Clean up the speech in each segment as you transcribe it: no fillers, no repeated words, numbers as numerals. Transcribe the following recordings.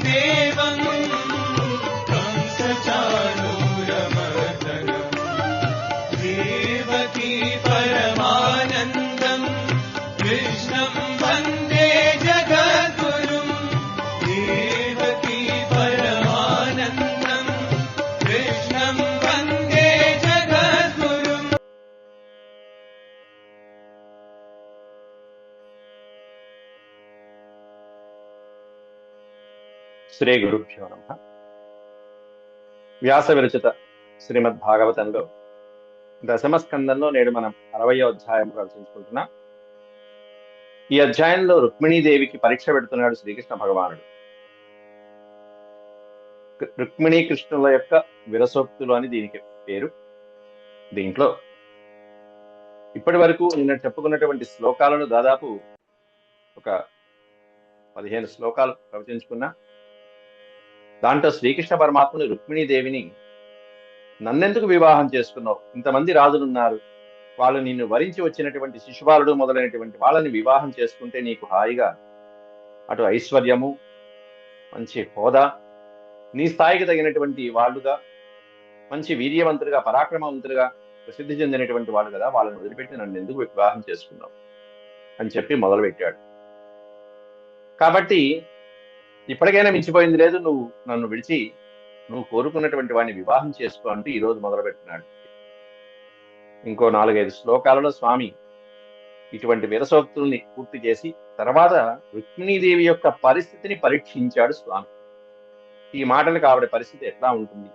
देवं कंसचाणूरमर्दनम् देवकी परमानन्दं कृष्णं वन्दे जगद्गुरुं देवकी परमानन्दं कृष्णं वन्दे जगद्गुरुम्. శ్రీ గురుభ్యో నమః. వ్యాస విరచిత శ్రీమద్భాగవతంలో దశమ స్కందంలో నేడు మనం 60వ అధ్యాయం ప్రవచించుకుంటున్నాం. ఈ అధ్యాయంలో రుక్మిణీదేవికి పరీక్ష పెడుతున్నాడు శ్రీకృష్ణ భగవానుడు. రుక్మిణీ కృష్ణుల యొక్క విరసోక్తులు అని దీనికి పేరు. దీంట్లో ఇప్పటి వరకు నిన్న చెప్పుకున్నటువంటి శ్లోకాలను దాదాపు ఒక 15 శ్లోకాలు ప్రవచించుకున్నా. దాంట్లో శ్రీకృష్ణ పరమాత్ముని రుక్మిణీదేవిని నన్నెందుకు వివాహం చేసుకున్నావు, ఇంతమంది రాజులున్నారు, వాళ్ళు నిన్ను వరించి వచ్చినటువంటి శిశుపాలుడు మొదలైనటువంటి వాళ్ళని వివాహం చేసుకుంటే నీకు హాయిగా అటు ఐశ్వర్యము, మంచి హోదా, నీ స్థాయికి తగినటువంటి వాళ్ళుగా, మంచి వీర్యవంతులుగా, పరాక్రమవంతులుగా ప్రసిద్ధి చెందినటువంటి వాళ్ళు కదా, వాళ్ళని వదిలిపెట్టి నన్ను ఎందుకు వివాహం చేసుకున్నావు అని చెప్పి మొదలుపెట్టాడు. కాబట్టి ఇప్పటికైనా మించిపోయింది లేదు, నువ్వు నన్ను విడిచి నువ్వు కోరుకున్నటువంటి వాడిని వివాహం చేసుకో అంటూ ఈరోజు మొదలుపెట్టినాడు. ఇంకో 4-5 శ్లోకాలలో స్వామి ఇటువంటి విరసోక్తుల్ని పూర్తి చేసి తర్వాత రుక్మిణీదేవి యొక్క పరిస్థితిని పరీక్షించాడు స్వామి. ఈ మాటలకు ఆవిడ పరిస్థితి ఎట్లా ఉంటుంది,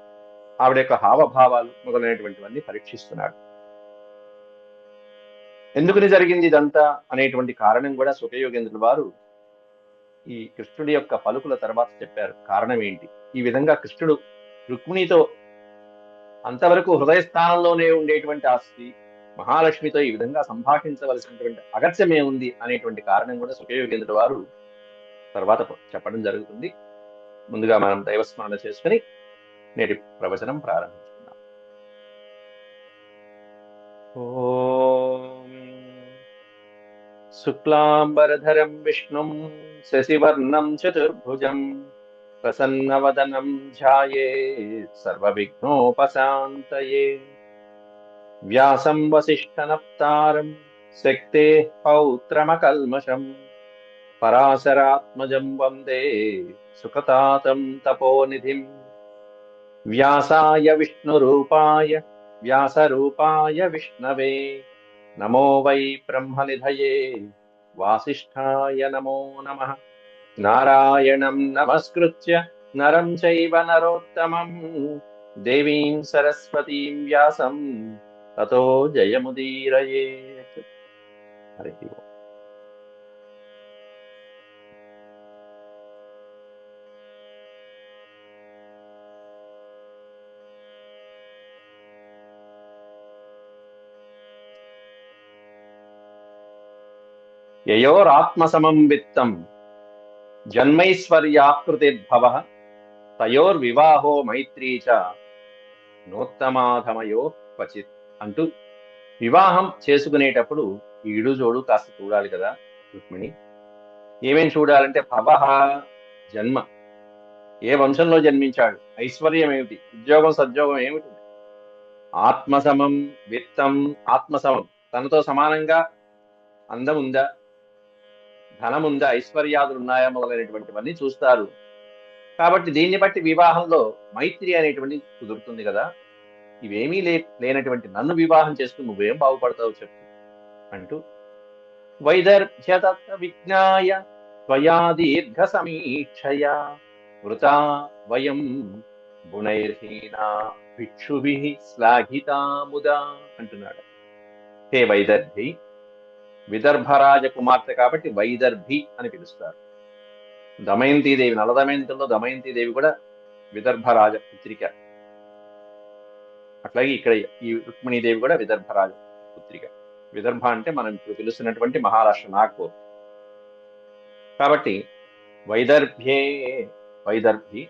ఆవిడ యొక్క హావభావాలు మొదలైనటువంటివన్నీ పరీక్షిస్తున్నాడు. ఎందుకుని జరిగింది ఇదంతా అనేటువంటి కారణం కూడా సుఖయోగేంద్రుల వారు ఈ కృష్ణుడి యొక్క పలుకుల తర్వాత చెప్పారు. కారణం ఏంటి, ఈ విధంగా కృష్ణుడు రుక్మిణితో అంతవరకు హృదయ స్థానంలోనే ఉండేటువంటి ఆ స్త్రీ మహాలక్ష్మితో ఈ విధంగా సంభాషించవలసినటువంటి అగత్యమే ఉంది అనేటువంటి కారణం కూడా సుఖయోగేంద్రుల వారు తర్వాత చెప్పడం జరుగుతుంది. ముందుగా మనం దైవస్మరణ చేసుకుని నేటి ప్రవచనం ప్రారంభించుకుందాం. ఓం శుక్లాంబరధరం విష్ణుం శశివర్ణం చతుర్భుజం ప్రసన్నవదనం ధ్యాయేత్ సర్వవిఘ్నోపశాంతయే. వ్యాసం వసిష్ఠనప్తారం శక్తేః పౌత్రమకల్మషం పరాశరాత్మజం వందే సుఖతాతం తపోనిధిం. వ్యాసాయ విష్ణురూపాయ వ్యాసరూపాయ విష్ణవే నమో వై బ్రహ్మనిధయే వాసిష్ఠాయ నమో నమః. నారాయణం నమస్కృత్య నరం చైవ నరోత్తమం దేవీం సరస్వతీం వ్యాసం తతో జయముదీరయేత్. హరి ఓం. యయోరాత్మసమం విత్తం జన్మైశ్వర్యాకృతిర్భవః తయోర్వివాహో మైత్రీ చ నోత్తమాధమయో క్వచిత్ అంటూ వివాహం చేసుకునేటప్పుడు ఈడు జోడు కాస్త చూడాలి కదా రుక్మిణి. ఏమేం చూడాలంటే భవః జన్మ, ఏ వంశంలో జన్మించాడు, ఐశ్వర్యం ఏమిటి, ఉద్యోగం సద్యోగం ఏమిటి, ఆత్మసమం విత్తం ఆత్మసమం తనతో సమానంగా అందం ఉందా, ధనం ఉందా, ఐశ్వర్యాదులు ఉన్నాయా మొదలైనటువంటివన్నీ చూస్తారు. కాబట్టి దీన్ని బట్టి వివాహంలో మైత్రి అనేటువంటి కుదురుతుంది కదా. ఇవేమీ లేనటువంటి నన్ను వివాహం చేసుకుని నువ్వేం బాగుపడతావు చెప్పు అంటూ వైదర్భ్యతత్వ విజ్ఞాయ త్వయా దీర్ఘ సమీక్షయా వృతా వయం గుణైర్హీనా భిక్షుభిః శ్లాఘితాముదా అంటున్నాడు. హే వైదర్భి, విదర్భరాజ కుమార్తె కాబట్టి వైదర్భి అని పిలుస్తారు. దమయంతీదేవి, నలదమయంతుల్లో దమయంతీదేవి కూడా విదర్భరాజ పుత్రిక. అట్లాగే ఇక్కడ ఈ రుక్మిణీదేవి కూడా విదర్భరాజ పుత్రిక. విదర్భ అంటే మనం ఇప్పుడు పిలుస్తున్నటువంటి మహారాష్ట్ర, నాగ్పూర్. కాబట్టి వైదర్భ్యే వైదర్భి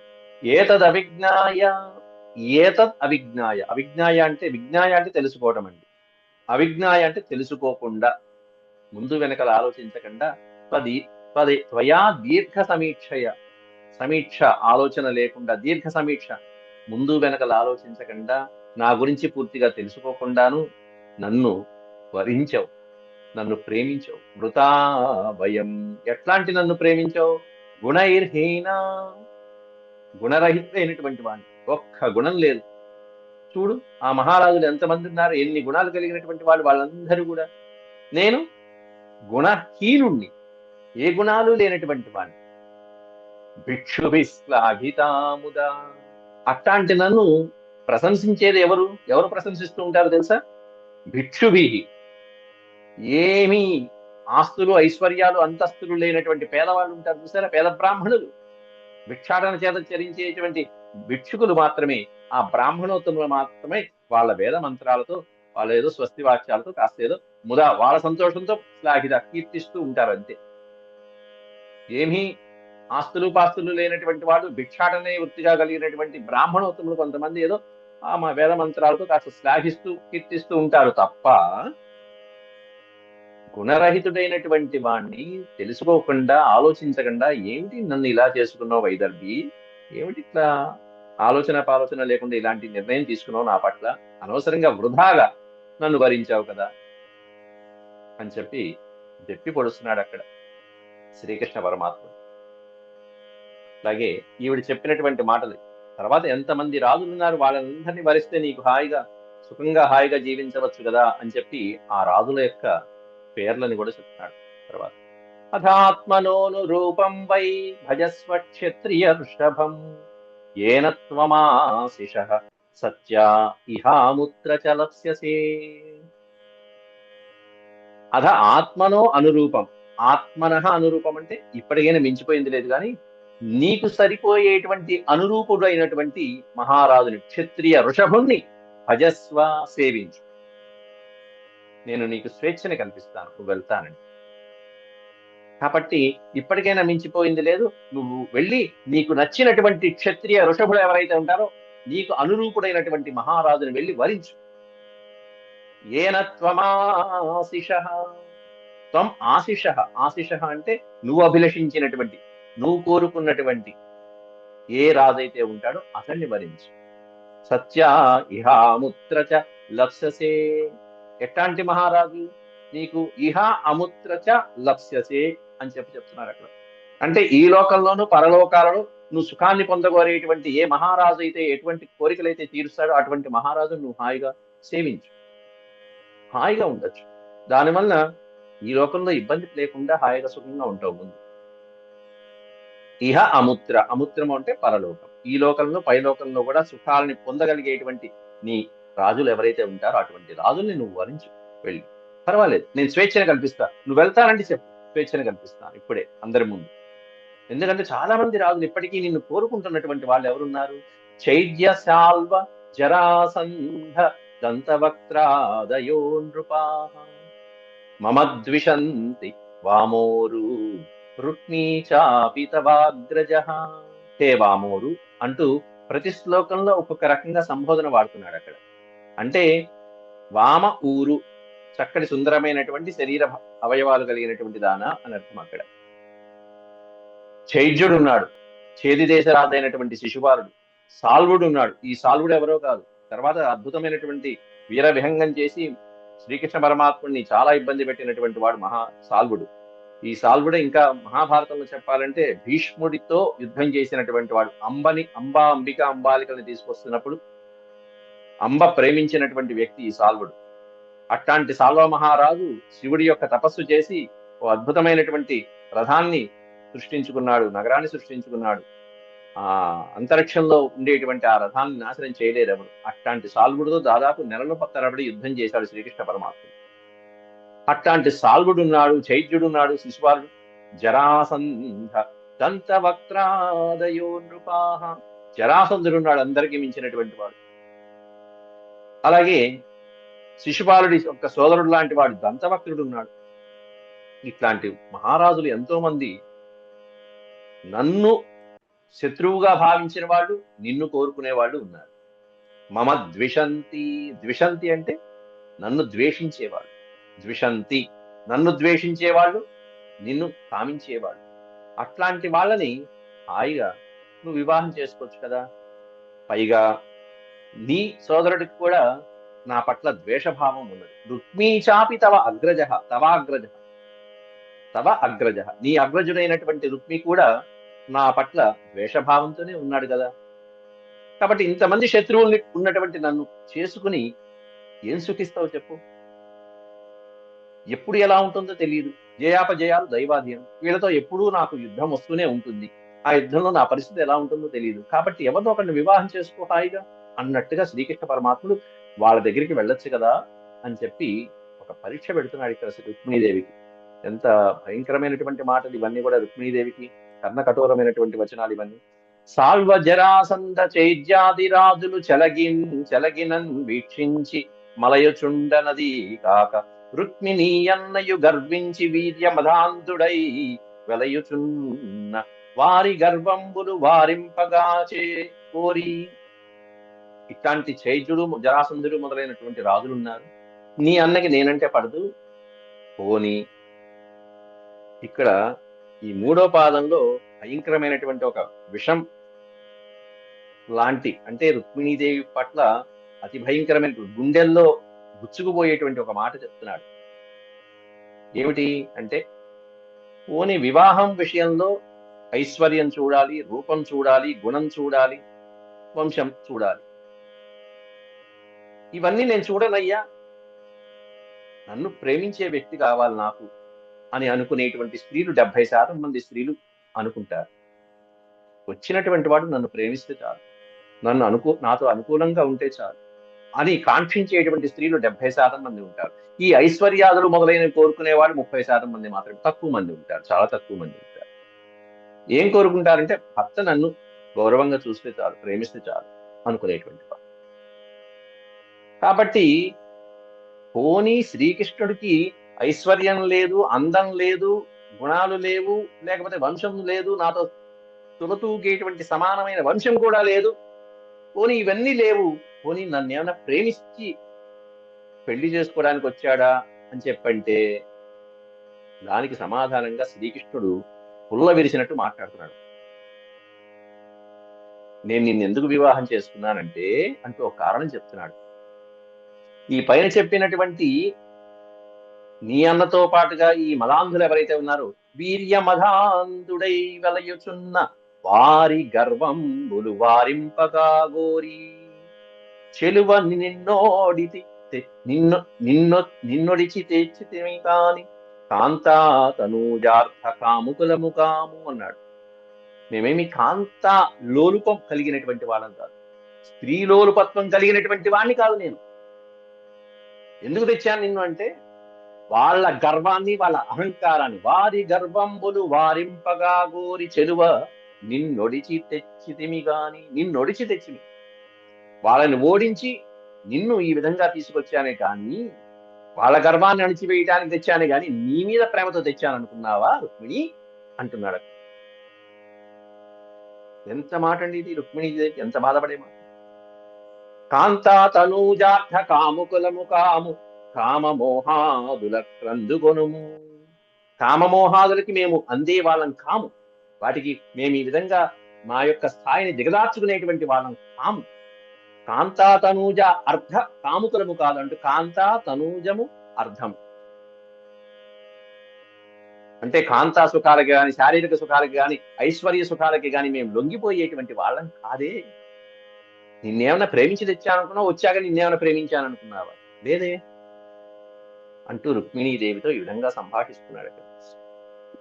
ఏతద్ అవిజ్ఞాయ ఏతద్ అవిజ్ఞాయ. అవిజ్ఞాయ అంటే, విజ్ఞాయ అంటే తెలుసుకోవటం అండి, అవిజ్ఞాయ అంటే తెలుసుకోకుండా, ముందు వెనకలు ఆలోచించకుండా త్వయా దీర్ఘ సమీక్షయ సమీక్ష ఆలోచన లేకుండా, దీర్ఘ సమీక్ష, ముందు వెనకలు ఆలోచించకుండా, నా గురించి పూర్తిగా తెలుసుకోకుండాను నన్ను వరించావు, నన్ను ప్రేమించావు. వృతా భయం. ఎట్లాంటి నన్ను ప్రేమించావు? గుణైర్హీన, గుణరహితమైనటువంటి వాడిని, ఒక్క గుణం లేదు. చూడు ఆ మహారాజులు ఎంతమంది ఉన్నారు, ఎన్ని గుణాలు కలిగినటువంటి వాళ్ళు, వాళ్ళందరూ కూడా. నేను గుణహీనుణ్ణి, ఏ గుణాలు లేనటువంటి వాడిని. భిక్షుభిశ్లాఘితాముదా. అట్లాంటి నన్ను ప్రశంసించేది ఎవరు? ఎవరు ప్రశంసిస్తూ ఉంటారు తెలుసా? భిక్షుభి. ఏమీ ఆస్తులు ఐశ్వర్యాలు అంతస్తులు లేనటువంటి పేదవాళ్ళు ఉంటారు చూసారా, పేద బ్రాహ్మణులు, భిక్షాటన చేత చరించేటువంటి భిక్షుకులు మాత్రమే, ఆ బ్రాహ్మణోత్తములు మాత్రమే వాళ్ళ వేద మంత్రాలతో, వాళ్ళ ఏదో స్వస్తి వాక్యాలతో కాస్త ఏదో ముదా వాళ్ళ సంతోషంతో శ్లాఘిత కీర్తిస్తూ ఉంటారు అంతే. ఏమీ ఆస్తులు పాస్తులు లేనటువంటి వాడు, భిక్షాటనే వృత్తిగా కలిగినటువంటి బ్రాహ్మణోత్తములు కొంతమంది ఏదో మా వేద మంత్రాలతో కాస్త శ్లాఘిస్తూ కీర్తిస్తూ ఉంటారు తప్ప, గుణరహితుడైనటువంటి వాణ్ణి తెలుసుకోకుండా ఆలోచించకుండా, ఏమిటి నన్ను ఇలా చేసుకున్నావు వైదర్భి, ఏమిటి ఇట్లా ఆలోచన లేకుండా ఇలాంటి నిర్ణయం తీసుకున్నావు నా పట్ల, అనవసరంగా వృధాగా నన్ను వరించావు కదా అని చెప్పి దెప్పి పొడుస్తున్నాడు అక్కడ శ్రీకృష్ణ పరమాత్మ. అలాగే ఈవిడ చెప్పినటువంటి మాటలు, తర్వాత ఎంతమంది రాజులున్నారు, వాళ్ళందరినీ వరిస్తే నీకు హాయిగా సుఖంగా హాయిగా జీవించవచ్చు కదా అని చెప్పి ఆ రాజుల యొక్క పేర్లను కూడా చెప్తున్నాడు. తర్వాత అథాత్మనోను రూపం వై భజస్వ క్షత్రియ వృషభం ఏన త్వమాశిషః సత్యా ఇహాముత్ర చ లప్స్యసే. అథ ఆత్మనో అనురూపం. ఆత్మనః అనురూపం అంటే ఇప్పటికైనా మించిపోయింది లేదు, కానీ నీకు సరిపోయేటువంటి అనురూపుడు అయినటువంటి మహారాజుని, క్షత్రియ వృషభుణ్ణి భజస్వ, సేవించు. నేను నీకు స్వేచ్ఛని కల్పిస్తాను, నువ్వు వెళ్తానండి. కాబట్టి ఇప్పటికైనా మించిపోయింది లేదు, నువ్వు వెళ్ళి నీకు నచ్చినటువంటి క్షత్రియ వృషభుడు ఎవరైతే ఉంటారో నీకు అనురూపుడైనటువంటి మహారాజుని వెళ్ళి వరించు. ఏన త్వమాశిషః. త్వం ఆశిషః. ఆశిషః అంటే నువ్వు అభిలషించినటువంటి, నువ్వు కోరుకున్నటువంటి ఏ రాజైతే ఉంటాడో అతన్ని వరించు. సత్యా ఇహాముత్ర చ లప్స్యసే. ఎట్లాంటి మహారాజు? నీకు ఇహ అముత్ర చ లప్స్యసే అని చెప్తున్నారు అక్కడ. అంటే ఈ లోకంలోనూ పరలోకాలలో నువ్వు సుఖాన్ని పొందగోరేటువంటి ఏ మహారాజు అయితే ఎటువంటి కోరికలైతే తీరుస్తాడో అటువంటి మహారాజు నువ్వు హాయిగా సేవించు, హాయిగా ఉండొచ్చు. దానివల్ల ఈ లోకంలో ఇబ్బంది లేకుండా హాయిగా సుఖంగా ఉంటావు ముందు. ఇహ అముత్ర. అముత్రము అంటే పరలోకం. ఈ లోకంలో పై లోకంలో కూడా సుఖాలని పొందగలిగేటువంటి నీ రాజులు ఎవరైతే ఉంటారో అటువంటి రాజుల్ని నువ్వు వరించు వెళ్ళి. పర్వాలేదు, నేను స్వేచ్ఛను కల్పిస్తా, నువ్వు వెళ్తానంటే చెప్పు, స్వేచ్ఛను కల్పిస్తాను ఇప్పుడే అందరి ముందు. ఎందుకంటే చాలా మంది రాజులు ఇప్పటికీ నిన్ను కోరుకుంటున్నటువంటి వాళ్ళు ఎవరున్నారు? చైద్య శాల్వ జరాసంధ దంతవక్త్రాదయో నృపాః మమ ద్విషంతి వామోరు రుక్మీ చాపి తవాగ్రజః. హే వామోరు అంటూ ప్రతి శ్లోకంలో ఒక్కొక్క రకంగా సంబోధన వాడుతున్నాడు అక్కడ. అంటే వామ ఊరు, చక్కటి సుందరమైనటువంటి శరీర అవయవాలు కలిగినటువంటి దాన అని అర్థం అక్కడ. చైద్యుడు ఉన్నాడు, చేది దేశరాజైనటువంటి శిశుపాలుడు. సాల్వుడు ఉన్నాడు. ఈ సాల్వుడు ఎవరో కాదు, తర్వాత అద్భుతమైనటువంటి వీర విహంగం చేసి శ్రీకృష్ణ పరమాత్ముడిని చాలా ఇబ్బంది పెట్టినటువంటి వాడు సాల్వుడు. ఈ సాల్వుడే ఇంకా మహాభారతంలో చెప్పాలంటే భీష్ముడితో యుద్ధం చేసినటువంటి వాడు. అంబాలికల్ని తీసుకొస్తున్నప్పుడు అంబ ప్రేమించినటువంటి వ్యక్తి ఈ సాల్వుడు. అట్లాంటి సాల్వ మహారాజు శివుడి యొక్క తపస్సు చేసి ఓ అద్భుతమైనటువంటి రథాన్ని సృష్టించుకున్నాడు, నగరాన్ని సృష్టించుకున్నాడు. ఆ అంతరిక్షంలో ఉండేటువంటి ఆ రథాన్ని నాశనం చేయలేరు ఎవరు. అట్లాంటి సాల్వుడితో దాదాపు నెలల తరబడి యుద్ధం చేశాడు శ్రీకృష్ణ పరమాత్మ. అట్లాంటి సాల్వుడున్నాడు, చైద్యుడున్నాడు, శిశుపాలుడు, జరాసంధ దంతవక్త్రాదయో నృపాః. జరాసంధుడున్నాడు, అందరికీ మించినటువంటి వాడు. అలాగే శిశుపాలుడి యొక్క సోదరుడు లాంటి వాడు దంతవక్త్రుడున్నాడు. ఇట్లాంటి మహారాజులు ఎంతో మంది నన్ను శత్రువుగా భావించిన వాళ్ళు, నిన్ను కోరుకునే వాళ్ళు ఉన్నారు. మమ ద్విషంతి. ద్విషంతి అంటే నన్ను ద్వేషించేవాళ్ళు. ద్విషంతి నన్ను ద్వేషించేవాళ్ళు, నిన్ను కామించేవాళ్ళు. అట్లాంటి వాళ్ళని హాయిగా నువ్వు వివాహం చేసుకోవచ్చు కదా. పైగా నీ సోదరుడికి కూడా నా పట్ల ద్వేషభావం ఉన్నది. రుక్మీ చాపి తవ అగ్రజ, తవాగ్రజ, తవ అగ్రజ, నీ అగ్రజుడైనటువంటి రుక్మి కూడా నా పట్ల ద్వేషభావంతోనే ఉన్నాడు కదా. కాబట్టి ఇంతమంది శత్రువుల్ని ఉన్నటువంటి నన్ను చేసుకుని ఏం సుఖిస్తావు చెప్పు. ఎప్పుడు ఎలా ఉంటుందో తెలియదు. జయాపజయాలు దైవాధీనం. వీళ్ళతో ఎప్పుడూ నాకు యుద్ధం వస్తూనే ఉంటుంది. ఆ యుద్ధంలో నా పరిస్థితి ఎలా ఉంటుందో తెలియదు. కాబట్టి ఎవరినో ఒకరిని వివాహం చేసుకో హాయిగా అన్నట్టుగా శ్రీకృష్ణ పరమాత్ముడు వాళ్ళ దగ్గరికి వెళ్ళొచ్చు కదా అని చెప్పి ఒక పరీక్ష పెడుతున్నాడు ఇక్కడ రుక్మిణీదేవికి. ఎంత భయంకరమైనటువంటి మాటలు ఇవన్నీ కూడా రుక్మిణీదేవికి, కర్ణ కఠోరమైనటువంటి వచనాలు ఇవన్నీ. సాల్వ జరాసంద చైద్యాది రాజులు చెలగినన్ వీక్షించి మలయచుండనది కాక రుక్మిణీ అన్నయు గర్వించి వీర్య మధాంతుడై వెలయుచున్న వారి గర్వంబులు వారింపగాచే కోరి. ఇట్లాంటి చైద్యుడు జరాసంధుడు మొదలైనటువంటి రాజులు ఉన్నారు. నీ అన్నకి నేనంటే పడదు. పోని ఇక్కడ ఈ మూడో పాదంలో భయంకరమైనటువంటి ఒక విషం లాంటి, అంటే రుక్మిణీదేవి పట్ల అతి భయంకరమైన గుండెల్లో గుచ్చుకుపోయేటువంటి ఒక మాట చెప్తున్నాడు. ఏమిటి అంటే, పోని వివాహం విషయంలో ఐశ్వర్యం చూడాలి, రూపం చూడాలి, గుణం చూడాలి, వంశం చూడాలి, ఇవన్నీ నేను చూడనయ్యా. నన్ను ప్రేమించే వ్యక్తి కావాలి నాకు అని అనుకునేటువంటి స్త్రీలు 70% మంది స్త్రీలు అనుకుంటారు. వచ్చినటువంటి వాడు నన్ను ప్రేమిస్తే చాలు, నాతో అనుకూలంగా ఉంటే చాలు అని కాంక్షించేటువంటి స్త్రీలు 70% మంది ఉంటారు. ఈ ఐశ్వర్యాదులు మొదలైనవి కోరుకునేవాడు 30% మంది మాత్రమే, తక్కువ మంది ఉంటారు, చాలా తక్కువ మంది ఉంటారు. ఏం కోరుకుంటారంటే భర్త నన్ను గౌరవంగా చూస్తే చాలు, ప్రేమిస్తే చాలు అనుకునేటువంటి వాడు. కాబట్టి పోనీ శ్రీకృష్ణుడికి ఐశ్వర్యం లేదు, అందం లేదు, గుణాలు లేవు, లేకపోతే వంశం లేదు, నాతో తులతూగేటువంటి సమానమైన వంశం కూడా లేదు, పోనీ ఇవన్నీ లేవు, పోనీ నన్ను ఏమైనా ప్రేమించి పెళ్లి చేసుకోవడానికి వచ్చాడా అని చెప్పంటే దానికి సమాధానంగా శ్రీకృష్ణుడు పుల్ల విరిచినట్టు మాట్లాడుతున్నాడు. నేను నిన్ను ఎందుకు వివాహం చేసుకున్నానంటే అంటూ ఒక కారణం చెప్తున్నాడు. ఈ పైన చెప్పినటువంటి నీ అన్నతో పాటుగా ఈ మదాంధులు ఎవరైతే ఉన్నారో, వీర్య మదాంధుడై వెలయుచున్న వారి గర్వంబులు వారింపగా గోరి చెలువ నిన్నోడితి నిన్నొడిచి తెచ్చితిమి కాని కాంతా తనూజార్థ కాముకులము కాము అన్నాడు. మేమేమి కాంతా లోలుపం కలిగినటువంటి వాళ్ళం కాదు, స్త్రీ లోలుపత్వం కలిగినటువంటి వాడిని కాదు. నేను ఎందుకు తెచ్చాను నిన్ను అంటే, వాళ్ళ గర్వాన్ని, వాళ్ళ అహంకారాన్ని, వారి గర్వంబులు వారింపగా గోరి చెలువ నిన్నొడిచి తెచ్చితిమి గాని, నిన్నొడిచి తెచ్చిమి, వాళ్ళని ఓడించి నిన్ను ఈ విధంగా తీసుకొచ్చానే కానీ, వాళ్ళ గర్వాన్ని అణిచివేయడానికి తెచ్చానే కానీ నీ మీద ప్రేమతో తెచ్చాను అనుకున్నావా రుక్మిణి అంటున్నాడు. ఎంత మాట అండి ఇది! రుక్మిణి ఎంత బాధపడే మాట. కాంతా తనూజార్థ కాముకులము కాము కామమోహాదుల క్రందుగొనుము. కామమోహాదులకి మేము అందే వాళ్ళం కాము, వాటికి మేము ఈ విధంగా మా యొక్క స్థాయిని దిగదార్చుకునేటువంటి వాళ్ళం కాము. కాంతా తనూజ అర్ధ కాముకులము కాదంటూ కాంతా తనూజము అర్ధము అంటే కాంతా సుఖాలకి కానీ, శారీరక సుఖాలకి కానీ, ఐశ్వర్య సుఖాలకి కానీ మేము లొంగిపోయేటువంటి వాళ్ళం కాదే. నిన్నేమన్నా ప్రేమించి తెచ్చాననుకున్నావు, వచ్చాక నిన్నేమన్నా ప్రేమించాననుకున్నావా? లేదే అంటూ రుక్మిణీదేవితో ఈ విధంగా సంభాషిస్తున్నాడు.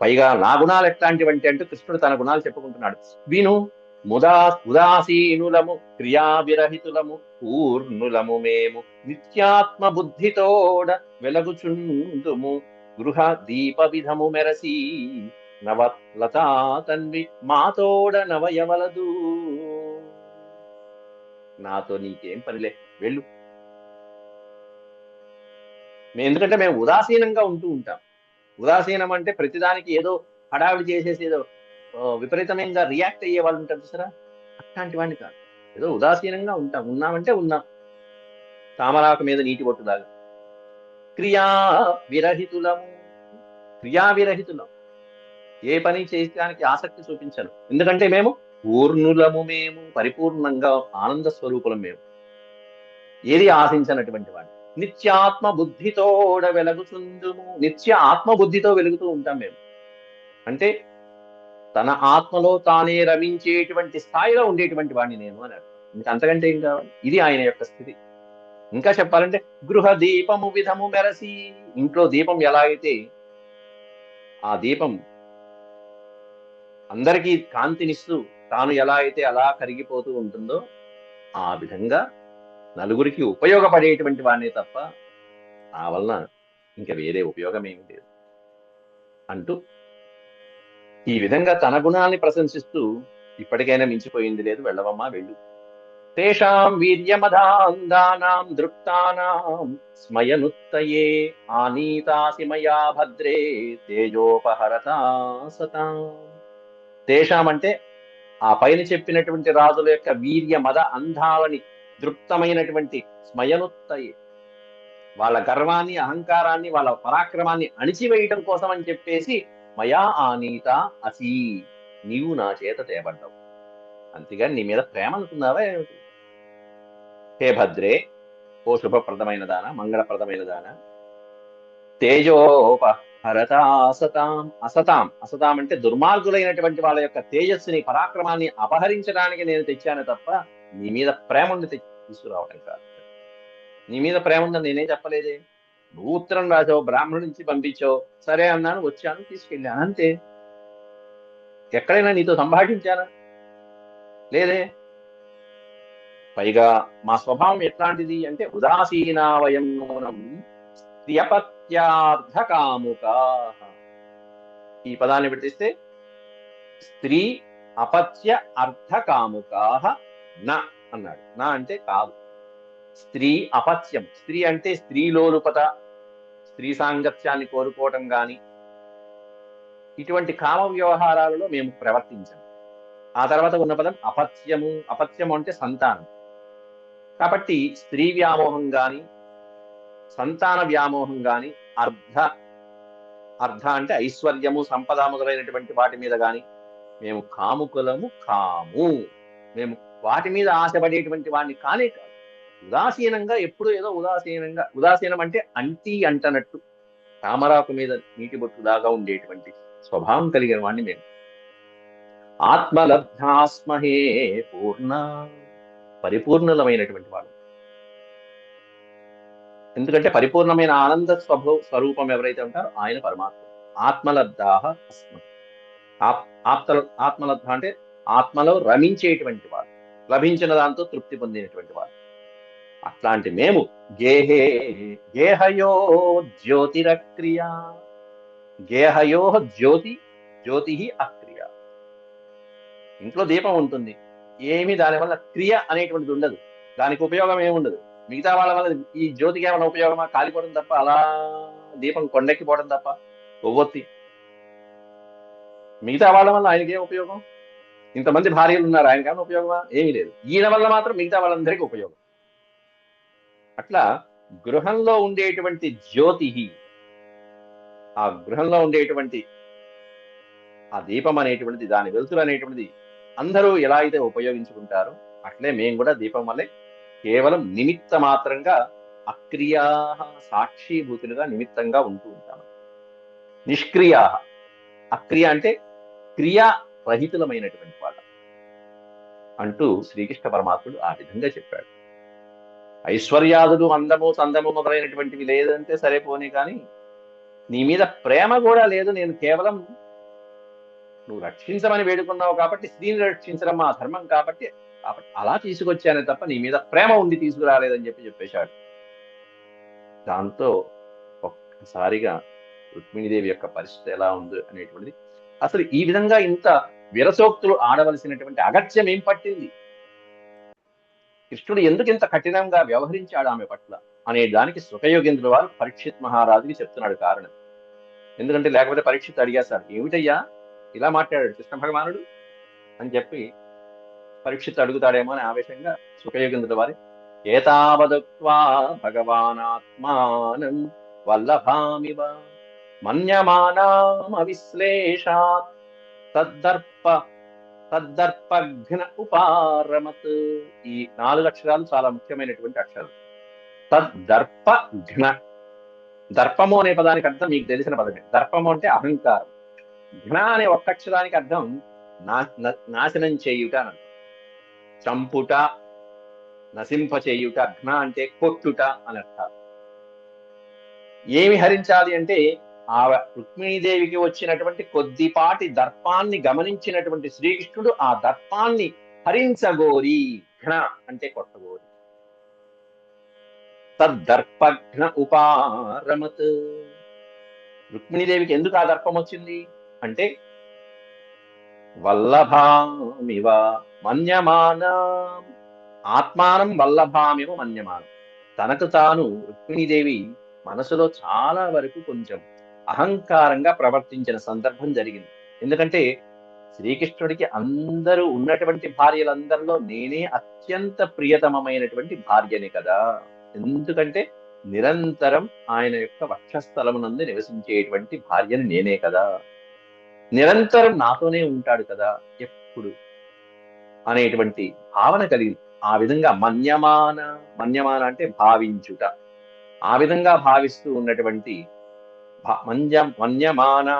పైగా నా గుణాలు ఎట్లాంటివంటే అంటూ కృష్ణుడు తన గుణాలు చెప్పుకుంటున్నాడు. విను, ఉదాసీనులము క్రియావిరహితులము పూర్ణులము మేము నిత్యాత్మ బుద్ధితోడ వెలగుచుందుము గృహ దీప విధము మెరసి నవలతా తన్వి మాతోడ నవయవలదు. నాతో నీకేం పనిలే, వెళ్ళు. ఎందుకంటే మేము ఉదాసీనంగా ఉంటూ ఉంటాం. ఉదాసీనం అంటే ప్రతిదానికి ఏదో హడావిడి చేసేసి ఏదో విపరీతంగా రియాక్ట్ అయ్యే వాళ్ళు ఉంటారు చూసారా, అట్లాంటి వాడిని కాదు. ఏదో ఉదాసీనంగా ఉంటాం, ఉన్నామంటే ఉన్నాం, తామరాకు మీద నీటి బొట్టులాగా. క్రియా విరహితులము, క్రియా విరహితులం, ఏ పని చేయడానికి ఆసక్తి చూపించను. ఎందుకంటే మేము పూర్ణులము మేము, పరిపూర్ణంగా ఆనంద స్వరూపులం మేము, ఏది ఆశించినటువంటి వాడు. నిత్యాత్మ బుద్ధితోడ వెలుగుచుందుము, నిత్య ఆత్మ బుద్ధితో వెలుగుతూ ఉంటాం మేము. అంటే తన ఆత్మలో తానే రమించేటువంటి స్థాయిలో ఉండేటువంటి వాడిని నేను అని అర్థం. ఇంకా అంతకంటే ఏం కావాలి? ఇది ఆయన యొక్క స్థితి. ఇంకా చెప్పాలంటే గృహ దీపము విధము మెరసి, ఇంట్లో దీపం ఎలా అయితే ఆ దీపం అందరికీ కాంతినిస్తూ తాను ఎలా అయితే అలా కరిగిపోతూ ఉంటుందో ఆ విధంగా నలుగురికి ఉపయోగపడేటువంటి వాడినే తప్ప ఆ వలన ఇంకా వేరే ఉపయోగం ఏమీ లేదు అంటూ ఈ విధంగా తన గుణాన్ని ప్రశంసిస్తూ ఇప్పటికైనా మించిపోయింది లేదు, వెళ్ళవమ్మా వెళ్ళు. తేషాం వీర్యమదాందానాం దృప్తానాం స్మయనుత్తయే ఆనీతాసి మయా భద్రే తేజోపహరతా సతాం. తేషాం అంటే ఆ పైన చెప్పినటువంటి రాజుల యొక్క వీర్య మద అంధాలని దృప్తమైనటువంటి స్మయనుత్తయే, వాళ్ళ గర్వాన్ని అహంకారాన్ని వాళ్ళ పరాక్రమాన్ని అణిచివేయటం కోసం అని చెప్పేసి మయా ఆనీత అసి, నీవు నా చేత తేబడ్డావు, అంతేగాని నీ మీద ప్రేమ అనుకున్నావా ఏమిటి? హే భద్రే, ఓ శుభప్రదమైన దాన, మంగళప్రదమైన దాన, తేజోపహరత అసతాం. అసతాం, అసతాం అంటే దుర్మార్గులైనటువంటి వాళ్ళ యొక్క తేజస్సుని పరాక్రమాన్ని అపహరించడానికి నేను తెచ్చాను తప్ప నీ మీద ప్రేమ ఉండి తీసుకురావటం కాదు. నీ మీద ప్రేమ ఉందని నేనే చెప్పలేదే. నువ్వు ఉత్తరం రాసావు, బ్రాహ్మణుడి నుంచి పంపించావు, సరే అన్నాను, వచ్చాను, తీసుకెళ్ళాను, అంతే. ఎక్కడైనా నీతో సంభాషించానా? లేదే. పైగా మా స్వభావం ఎట్లాంటిది అంటే ఉదాసీనావయం నూనం స్త్రియపత్యార్థకాముకా. ఈ పదాన్ని విడిస్తే స్త్రీ అపత్య అర్థకాముకా నా అన్నాడు. నా అంటే కాదు, స్త్రీ అపత్యం. స్త్రీ అంటే స్త్రీలోలుపత, స్త్రీ సాంగత్యాన్ని కోరుకోవటం గాని ఇటువంటి కామ వ్యవహారాలలో మేము ప్రవర్తించాం. ఆ తర్వాత ఉన్న పదం అపత్యము. అపత్యము అంటే సంతానం. కాబట్టి స్త్రీ వ్యామోహం గాని సంతాన వ్యామోహం గాని అర్ధ అర్ధ అంటే ఐశ్వర్యము సంపద మొదలైనటువంటి వాటి మీద గాని మేము కాముకులము కాము. మేము వాటి మీద ఆశపడేటువంటి వాడిని కానే కాదు. ఉదాసీనంగా ఎప్పుడు ఏదో ఉదాసీనంగా, ఉదాసీనం అంటే అంటి అంటనట్టు తామరాకు మీద నీటి బొట్టులాగా ఉండేటువంటి స్వభావం కలిగిన వాడిని మేము. ఆత్మలబ్ధాస్మహే పూర్ణ, పరిపూర్ణులమైనటువంటి వాడు. ఎందుకంటే పరిపూర్ణమైన ఆనంద స్వరూపం ఎవరైతే ఉంటారో ఆయన పరమాత్మ. ఆత్మలబ్ధాహ అస్మ, ఆత్మలబ్ధ అంటే ఆత్మలో రమించేటువంటి వాడు, లభించిన దాంతో తృప్తి పొందినటువంటి వాడు. అట్లాంటి మేము గేహే గేహయో జ్యోతిరక్రియ, గేహయో జ్యోతి జ్యోతి అక్రియ. ఇంట్లో దీపం ఉంటుంది, ఏమి దానివల్ల క్రియ అనేటువంటిది ఉండదు, దానికి ఉపయోగం ఏముండదు. మిగతా వాళ్ళ వల్ల ఈ జ్యోతికి ఏమైనా ఉపయోగమా? కాలిపోవడం తప్ప, అలా దీపం కొండెక్కిపోవడం తప్ప, కొవ్వొత్తి. మిగతా వాళ్ళ వల్ల ఆయనకి ఏం ఉపయోగం? ఇంతమంది భార్యలు ఉన్నారు, ఆయనకి ఏమైనా ఉపయోగమా? ఏమీ లేదు. ఈయన వల్ల మాత్రం మిగతా వాళ్ళందరికీ ఉపయోగం. అట్లా గృహంలో ఉండేటువంటి జ్యోతి, ఆ గృహంలో ఉండేటువంటి ఆ దీపం అనేటువంటిది, దాని వెలుతురు అనేటువంటిది అందరూ ఎలా అయితే ఉపయోగించుకుంటారో అట్లే మేము కూడా దీపం వల్లే కేవలం నిమిత్త మాత్రంగా అక్రియా సాక్షిభూతులుగా నిమిత్తంగా ఉంటూ ఉంటాము. నిష్క్రియా, అక్రియ అంటే క్రియారహితులమైనటువంటి వాళ్ళ అంటూ శ్రీకృష్ణ పరమాత్ముడు ఆ విధంగా చెప్పాడు. ఐశ్వర్యాదులు అందము చందము మొదలైనటువంటివి లేదంటే సరిపోని, కానీ నీ మీద ప్రేమ కూడా లేదు. నేను కేవలం నువ్వు రక్షించమని వేడుకున్నావు కాబట్టి, స్త్రీని రక్షించడం మా ధర్మం కాబట్టి అలా తీసుకొచ్చానే తప్ప నీ మీద ప్రేమ ఉండి తీసుకురాలేదని చెప్పేశాడు. దాంతో ఒక్కసారిగా రుక్మిణీదేవి యొక్క పరిస్థితి ఎలా ఉంది అనేటువంటిది, అసలు ఈ విధంగా ఇంత విరసోక్తులు ఆడవలసినటువంటి అగత్యం ఏం పట్టింది, కృష్ణుడు ఎందుకు ఇంత కఠినంగా వ్యవహరించాడు ఆమె పట్ల అనే దానికి సుఖయోగేంద్రుల వారు పరీక్షిత్ మహారాజుకి చెప్తున్నాడు కారణం. ఎందుకంటే లేకపోతే పరీక్షిత్ అడిగేస్తాడు, ఏమిటయ్యా ఇలా మాట్లాడాడు కృష్ణ భగవానుడు అని చెప్పి పరీక్షిత్ అడుగుతాడేమో అని ఆవేశంగా సుఖయోగేంద్రుల వారి ఏతావదుక్త్వా భగవానాత్మానం వల్లభామివ మన్యమానామవిశ్లేషాత్ తద్దర్ప తద్దర్పఘ్న ఉపారమత్. ఈ 4 అక్షరాలు చాలా ముఖ్యమైనటువంటి అక్షరాలు. తద్దర్పఘ్న. దర్పము అనే పదానికి అర్థం మీకు తెలిసిన పదమే. దర్పము అంటే అహంకారం. ఘ్న అనే ఒక్క అక్షరానికి అర్థం నాశనం చేయుట అని అర్థం. చంపుట, నశింప చేయుట. ఘ్న అంటే కొట్టుట అని అర్థం. ఏమి హరించాలి అంటే ఆ రుక్మిణీదేవికి వచ్చినటువంటి కొద్దిపాటి దర్పాన్ని గమనించినటువంటి శ్రీకృష్ణుడు ఆ దర్పాన్ని హరించగోరి. ఘ్న అంటే కొట్టగోరి. తద్దర్పఘ్న ఉపారమత్. రుక్మిణీదేవికి ఎందుకు ఆ దర్పం వచ్చింది అంటే వల్లభామివ మన్యమానం. ఆత్మానం వల్లభామివ మన్యమానం. తనకు తాను రుక్మిణీదేవి మనసులో చాలా వరకు కొంచెం అహంకారంగా ప్రవర్తించిన సందర్భం జరిగింది. ఎందుకంటే శ్రీకృష్ణుడికి అందరూ ఉన్నటువంటి భార్యలందరిలో నేనే అత్యంత ప్రియతమమైనటువంటి భార్యని కదా. ఎందుకంటే నిరంతరం ఆయన యొక్క వక్షస్థలమునందు నివసించేటువంటి భార్యని నేనే కదా, నిరంతరం నాతోనే ఉంటాడు కదా ఎప్పుడు అనేటువంటి భావన కలిగింది. ఆ విధంగా మన్యమాన అంటే భావించుట. ఆ విధంగా భావిస్తూ ఉన్నటువంటి మన్యమానా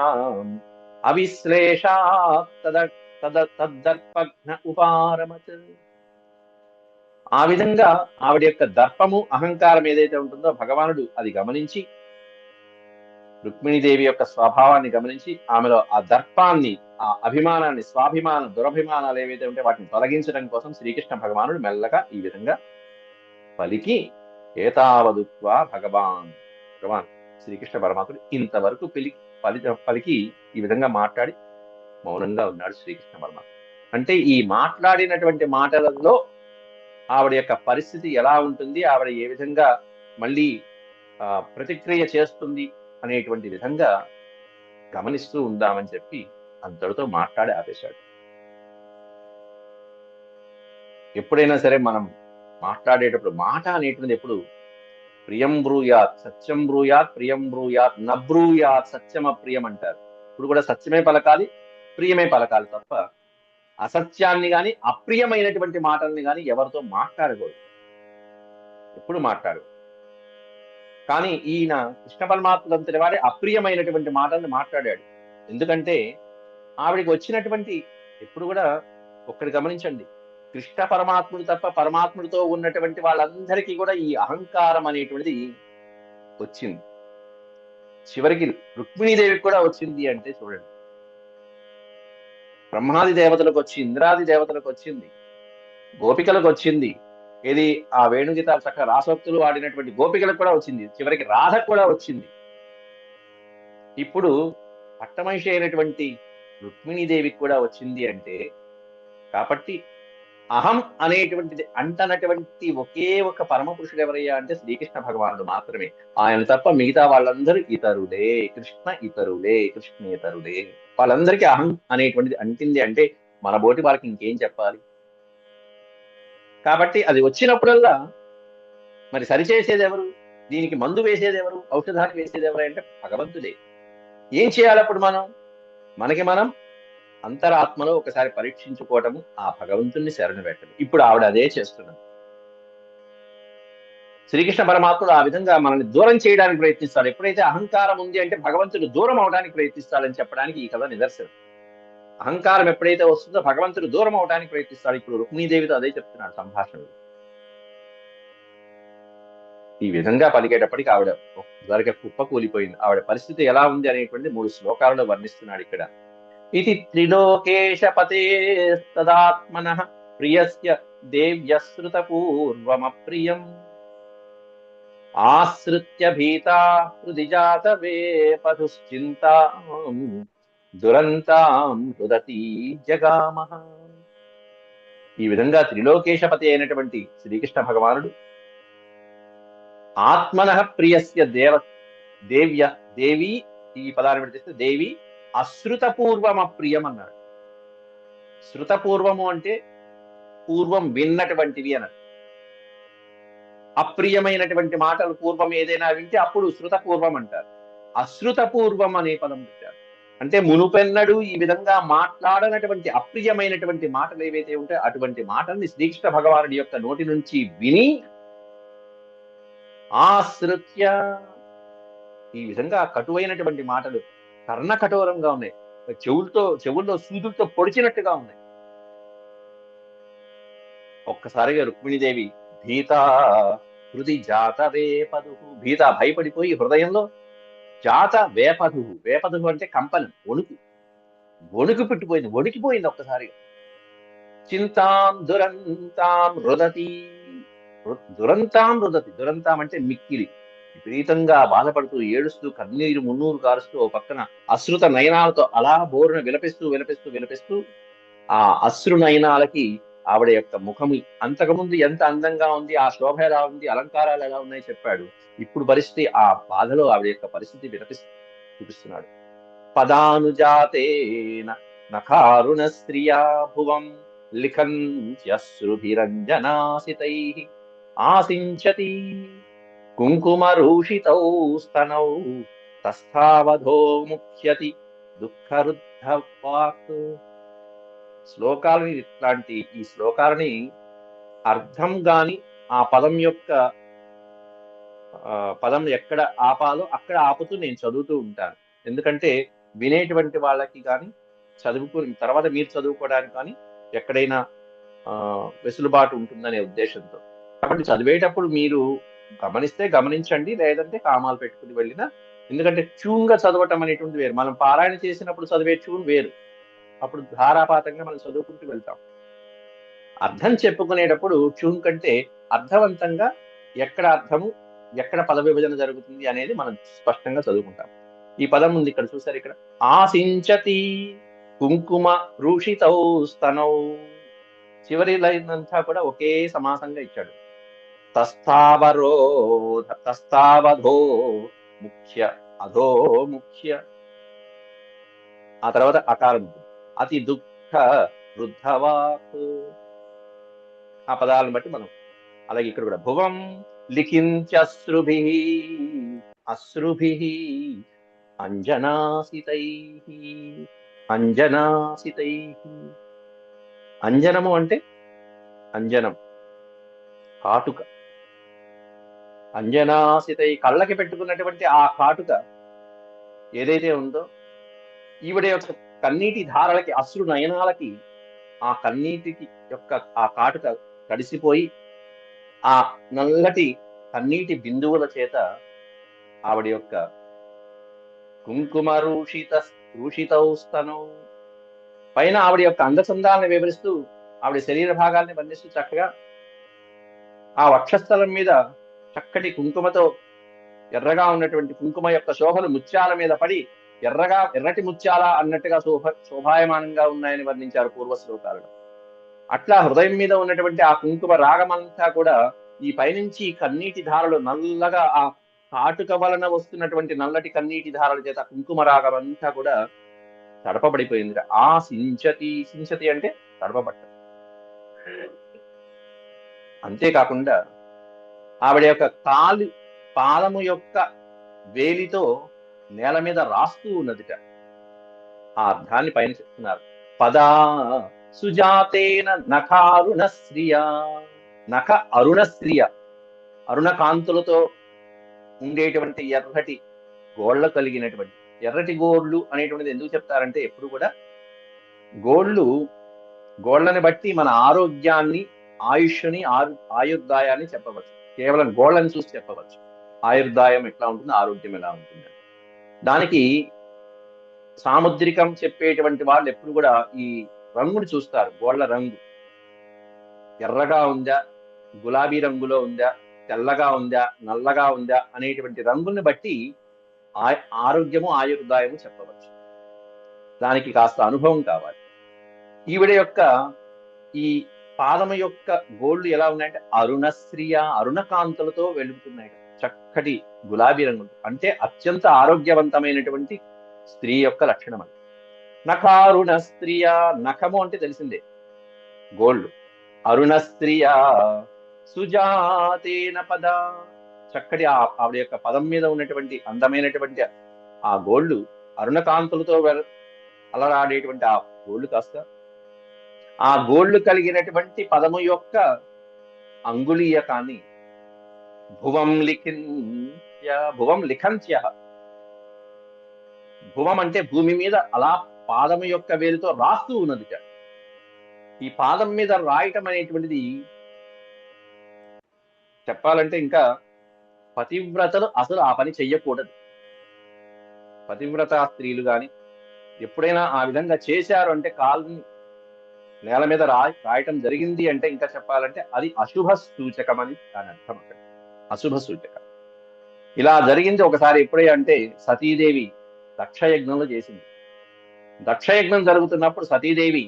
అవిశ్లేషా తద్దర్పఘ్న ఉపారమత్. ఆ విధంగా ఆవిడ యొక్క దర్పము అహంకారం ఏదైతే ఉంటుందో భగవానుడు అది గమనించి, రుక్మిణీదేవి యొక్క స్వభావాన్ని గమనించి ఆమెలో ఆ దర్పాన్ని, ఆ అభిమానాన్ని, స్వాభిమానం, దురభిమానాలు ఏవైతే ఉంటే వాటిని తొలగించడం కోసం శ్రీకృష్ణ భగవానుడు మెల్లగా ఈ విధంగా పలికి ఏతావదుక్వా భగవాన్ శ్రీకృష్ణ పరమాత్ముడు ఇంతవరకు పలికి ఈ విధంగా మాట్లాడి మౌనంగా ఉన్నాడు శ్రీకృష్ణ పరమాత్ముడు. అంటే ఈ మాట్లాడినటువంటి మాటలలో ఆవిడ యొక్క పరిస్థితి ఎలా ఉంటుంది, ఆవిడ ఏ విధంగా మళ్ళీ ప్రతిక్రియ చేస్తుంది అనేటువంటి విధంగా గమనిస్తూ ఉందామని చెప్పి అంతటితో మాట్లాడి ఆపేశాడు. ఎప్పుడైనా సరే మనం మాట్లాడేటప్పుడు మాట అనేటువంటిది ఎప్పుడు ప్రియం బ్రూయాత్ సత్యం బ్రూయాత్ ప్రియం బ్రూయాత్ నబ్రూయాత్ సత్యం అప్రియం అంటారు. ఇప్పుడు కూడా సత్యమే పలకాలి, ప్రియమే పలకాలి తప్ప అసత్యాన్ని గాని అప్రియమైనటువంటి మాటల్ని గాని ఎవరితో మాట్లాడకూడదు, ఎప్పుడు మాట్లాడకూడదు. కానీ ఈయన కృష్ణ పరమాత్ముడంతటి వాడే అప్రియమైనటువంటి మాటల్ని మాట్లాడాడు. ఎందుకంటే ఆవిడికి వచ్చినటువంటి, ఎప్పుడు కూడా ఒక్కటి గమనించండి, కృష్ణ పరమాత్ముడు తప్ప పరమాత్ముడితో ఉన్నటువంటి వాళ్ళందరికీ కూడా ఈ అహంకారం అనేటువంటిది వచ్చింది. చివరికి రుక్మిణీదేవికి కూడా వచ్చింది అంటే చూడండి, బ్రహ్మాది దేవతలకు వచ్చి, ఇంద్రాది దేవతలకు వచ్చింది, గోపికలకు వచ్చింది. ఏది ఆ వేణుగీత చక్కగా రాసోక్తులు ఆడినటువంటి గోపికలకు కూడా వచ్చింది, చివరికి రాధకు కూడా వచ్చింది. ఇప్పుడు పట్టమహిషి అయినటువంటి రుక్మిణీదేవికి కూడా వచ్చింది అంటే, కాబట్టి అహం అనేటువంటిది అంటనటువంటి ఒకే ఒక పరమ పురుషుడు ఎవరయ్యా అంటే శ్రీకృష్ణ భగవానుడు మాత్రమే. ఆయన తప్ప మిగతా వాళ్ళందరూ ఇతరులే, కృష్ణ ఇతరులే, కృష్ణేతరులే. వాళ్ళందరికీ అహం అనేటువంటిది అంటింది అంటే మన బోటి వాళ్ళకి ఇంకేం చెప్పాలి. కాబట్టి అది వచ్చినప్పుడల్లా మరి సరిచేసేది ఎవరు, దీనికి మందు వేసేది ఎవరు, ఔషధాన్ని వేసేది ఎవరు అంటే భగవంతుడే. ఏం చేయాలి అప్పుడు మనకి మనం అంతరాత్మలో ఒకసారి పరీక్షించుకోవటము, ఆ భగవంతుణ్ణి శరణు పెట్టడం. ఇప్పుడు ఆవిడ అదే చేస్తున్నది. శ్రీకృష్ణ పరమాత్ముడు ఆ విధంగా మనల్ని దూరం చేయడానికి ప్రయత్నిస్తాడు. ఎప్పుడైతే అహంకారం ఉంది అంటే భగవంతుడు దూరం అవడానికి ప్రయత్నిస్తాడని చెప్పడానికి ఈ కథ నిదర్శనం. అహంకారం ఎప్పుడైతే వస్తుందో భగవంతుడు దూరం అవడానికి ప్రయత్నిస్తాడు. ఇప్పుడు రుక్మిణీదేవితో అదే చెప్తున్నాడు సంభాషణలు. ఈ విధంగా పలికేటప్పటికి ఆవిడ ఒకసారిగా కుప్ప కూలిపోయింది. ఆవిడ పరిస్థితి ఎలా ఉంది అనేటువంటి 3 శ్లోకాలలో వర్ణిస్తున్నాడు ఇక్కడ. ఇది త్రిలోకేశపతేస్తదాత్మనః ప్రియస్య దేవ్యశ్రుత పూర్వమప్రియం ఆశ్రిత్య భీతా హృది జాత వేపధుశ్చింతాం దురంతాం రుదతి జగామః. ఈ విధంగా త్రిలోకేశపతి అయినటువంటి శ్రీకృష్ణ భగవానుడు ఆత్మనః ప్రియస్య దేవి ఈ పదాన్ని విడిస్తే దేవి అశ్రుతపూర్వం అప్రియం అన్నాడు. శృతపూర్వము అంటే పూర్వం విన్నటువంటివి అన్నాడు. అప్రియమైనటువంటి మాటలు పూర్వం ఏదైనా వింటే అప్పుడు శృతపూర్వం అంటారు. అశ్రుతపూర్వం అనే పదం పెట్టారు. అంటే మునుపెన్నడు ఈ విధంగా మాట్లాడనటువంటి అప్రియమైనటువంటి మాటలు ఏవైతే ఉంటాయో అటువంటి మాటల్ని శ్రీకృష్ణ భగవానుడి యొక్క నోటి నుంచి విని ఆశ్రిత్య, ఈ విధంగా కటువైనటువంటి మాటలు కర్ణ కఠోరంగా ఉన్నాయి, చెవుల్లో సూదులతో పొడిచినట్టుగా ఉన్నాయి. ఒక్కసారిగా రుక్మిణీదేవి భీత హృది జాత వేపదు, భీత భయపడిపోయి హృదయంలో జాత వేపదు, వేపదు అంటే కంపనం, వణుకు పెట్టిపోయింది, వణికిపోయింది ఒక్కసారిగా. చింతాం దురంతాం రుదతి, దురంతాం రుదతి, దురంతాం అంటే మిక్కిలి విపరీతంగా బాధపడుతూ ఏడుస్తూ కన్నీరు మున్నూరు కారుస్తూ ఓ పక్కన అశ్రుత నయనాలతో అలా బోరున విలపిస్తూ విలపిస్తూ విలపిస్తూ ఆ అశ్రు నయనాలకి ఆవిడ యొక్క ముఖము అంతకుముందు ఎంత అందంగా ఉంది, ఆ శోభ ఎలా ఉంది, అలంకారాలు ఎలా ఉన్నాయి చెప్పాడు. ఇప్పుడు పరిస్థితి, ఆ బాధలో ఆవిడ యొక్క పరిస్థితి చూపిస్తున్నాడు. పదానుజాతేన నఖారుణ స్త్రియా భువం లిఖన్త్యశ్రుభిరంజనాసితై ఆసించతి కుంకుమరూషితౌ స్తనౌ తస్థావధో ముఖ్యతి దుఃఖరుద్ధవాక్. శ్లోకాలని ఇట్లాంటి ఈ శ్లోకాలని అర్థం గాని ఆ పదం యొక్క పదం ఎక్కడ ఆపాలో అక్కడ ఆపుతూ నేను చదువుతూ ఉంటాను. ఎందుకంటే వినేటువంటి వాళ్ళకి కానీ చదువుకుని తర్వాత మీరు చదువుకోవడానికి కానీ ఎక్కడైనా వెసులుబాటు ఉంటుందనే ఉద్దేశంతో. కాబట్టి చదివేటప్పుడు మీరు గమనిస్తే గమనించండి, లేదంటే కామాలు పెట్టుకుని వెళ్ళినా. ఎందుకంటే ట్యూన్గా చదవటం అనేటువంటి వేరు, మనం పారాయణ చేసినప్పుడు చదివే ట్యూన్ వేరు, అప్పుడు ధారాపాతంగా మనం చదువుకుంటూ వెళ్తాం. అర్థం చెప్పుకునేటప్పుడు ట్యూన్ కంటే అర్థవంతంగా ఎక్కడ అర్థము ఎక్కడ పద విభజన జరుగుతుంది అనేది మనం స్పష్టంగా చదువుకుంటాం. ఈ పదం ఉంది ఇక్కడ, చూసారు ఇక్కడ, ఆసించతి కుంకుమ రూషితౌ స్తనౌ. చివరి లైన్ అంతా కూడా ఒకే సమాసంగా ఇచ్చాడు. తస్తావధో ముఖ్య, అధో ముఖ్య, ఆ తర్వాత అకారం, అతి దుఃఖ వృద్ధవాక్. ఆ పదాలను బట్టి మనం అలాగే ఇక్కడ కూడా భువం లిఖింత్యశ్రుభి, అశ్రుభి అంజనాసితై, అంజనాసితై. అంజనము అంటే అంజనం, కాటుక. అంజనాసితై, కళ్ళకి పెట్టుకున్నటువంటి ఆ కాటుక ఏదైతే ఉందో, ఈవిడ యొక్క కన్నీటి ధారలకి, అశ్రు నయనాలకి ఆ కన్నీటికి యొక్క ఆ కాటుక తడిసిపోయి ఆ నల్లటి కన్నీటి బిందువుల చేత ఆవిడ యొక్క కుంకుమ రూషితౌస్తనం పైన ఆవిడ యొక్క అందచందాలను వివరిస్తూ, ఆవిడ శరీర భాగాల్ని వర్ణిస్తూ చక్కగా ఆ వక్షస్థలం మీద చక్కటి కుంకుమతో ఎర్రగా ఉన్నటువంటి కుంకుమ యొక్క శోభలు ముత్యాల మీద పడి ఎర్రటి ముత్యాల అన్నట్టుగా శోభాయమానంగా ఉన్నాయని వర్ణించారు పూర్వ శ్లోకాలలో. అట్లా హృదయం మీద ఉన్నటువంటి ఆ కుంకుమ రాగమంతా కూడా ఈ పైనుంచి కన్నీటి ధారలు నల్లగా, ఆ కాటుక వలన వస్తున్నటువంటి నల్లటి కన్నీటి ధారల చేత కుంకుమ రాగం అంతా కూడా తడపబడిపోయింది. ఆ సించతి, సించతి అంటే తడపబట్ట. అంతేకాకుండా ఆవిడ యొక్క పాదము యొక్క వేలితో నేల మీద రాస్తూ ఉన్నదిట. ఆ అర్థాన్ని పైన చెప్తున్నారు. పదా సుజాతేన నఖారుణ శ్రియ, నఖ అరుణ శ్రియ, అరుణ కాంతులతో ఉండేటువంటి ఎర్రటి గోళ్ళ కలిగినటువంటి, ఎర్రటి గోళ్ళు అనేటువంటిది ఎందుకు చెప్తారంటే ఎప్పుడు కూడా గోళ్ళని బట్టి మన ఆరోగ్యాన్ని, ఆయుష్ని, ఆయుర్దాయాన్ని చెప్పవచ్చు. కేవలం గోళ్ళని చూసి చెప్పవచ్చు ఆయుర్దాయం ఎట్లా ఉంటుంది, ఆరోగ్యం ఎలా ఉంటుంది. దానికి సాముద్రికం చెప్పేటువంటి వాళ్ళు ఎప్పుడు కూడా ఈ రంగుని చూస్తారు. గోళ్ళ రంగు ఎర్రగా ఉందా, గులాబీ రంగులో ఉందా, తెల్లగా ఉందా, నల్లగా ఉందా అనేటువంటి రంగుల్ని బట్టి ఆరోగ్యము, ఆయుర్దాయము చెప్పవచ్చు. దానికి కాస్త అనుభవం కావాలి. ఈవిడ యొక్క ఈ పాదము యొక్క గోళ్ళు ఎలా ఉన్నాయంటే అరుణశ్రియ, అరుణకాంతులతో వెలుగుతున్నాయి. చక్కటి గులాబీ రంగు అంటే అత్యంత ఆరోగ్యవంతమైనటువంటి స్త్రీ యొక్క లక్షణం అది. నఖారుణ స్త్రియ, నఖము అంటే తెలిసిందే గోళ్ళు. అరుణ స్త్రియ సుజాతేన పద, చక్కటి ఆవిడ యొక్క పదం మీద ఉన్నటువంటి అందమైనటువంటి ఆ గోళ్ళు అరుణకాంతులతో అలరాడేటువంటి ఆ గోళ్ళు కాస్త ఆ గోళ్ళు కలిగినటువంటి పదము యొక్క అంగుళీయకాన్ని భువం లిఖంత్య. భువం అంటే భూమి మీద అలా పాదము యొక్క వేలుతో రాస్తూ ఉన్నది. ఈ పాదం మీద రాయటం అనేటువంటిది చెప్పాలంటే ఇంకా పతివ్రతలు అసలు ఆ పని చెయ్యకూడదు. పతివ్రత స్త్రీలు గాని ఎప్పుడైనా ఆ విధంగా చేశారు అంటే కాళ్ళని నేల మీద రాయటం జరిగింది అంటే ఇంకా చెప్పాలంటే అది అశుభ సూచకం అని దాని అర్థం. అక్కడ అశుభ సూచకం. ఇలా జరిగింది ఒకసారి ఎప్పుడే అంటే సతీదేవి దక్షయజ్ఞంలో చేసింది. దక్షయజ్ఞం జరుగుతున్నప్పుడు సతీదేవి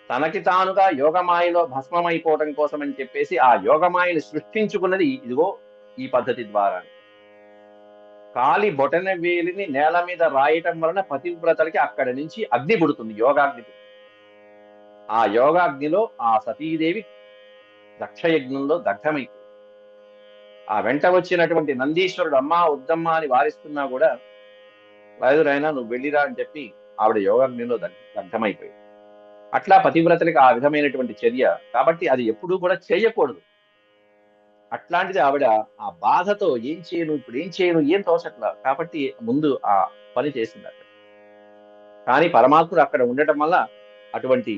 తనకి తానుగా యోగమాయలో భస్మమైపోవటం కోసం అని చెప్పేసి ఆ యోగమాయని సృష్టించుకున్నది ఇదిగో ఈ పద్ధతి ద్వారా. కాలి బొటన వేలిని నేల మీద రాయటం వలన పతివ్రతలకి అక్కడి నుంచి అగ్ని పుడుతుంది, యోగాగ్ని. ఆ యోగాగ్నిలో ఆ సతీదేవి దక్షయజ్ఞంలో దగ్ధమైపోయింది. ఆ వెంట వచ్చినటువంటి నందీశ్వరుడు అమ్మా వద్దమ్మా అని వారిస్తున్నా కూడా వైదురైనా నువ్వు వెళ్ళిరా అని చెప్పి ఆవిడ యోగాగ్నిలో దగ్ధమైపోయింది. అట్లా పతివ్రతలకు ఆ విధమైనటువంటి చర్య కాబట్టి అది ఎప్పుడూ కూడా చేయకూడదు. అట్లాంటిది ఆవిడ ఆ బాధతో ఏం చేయను, ఇప్పుడు ఏం చేయను, ఏం తోచట్లా కాబట్టి ముందు ఆ పని చేసింది అక్కడ. కానీ పరమాత్ముడు అక్కడ ఉండటం వల్ల అటువంటి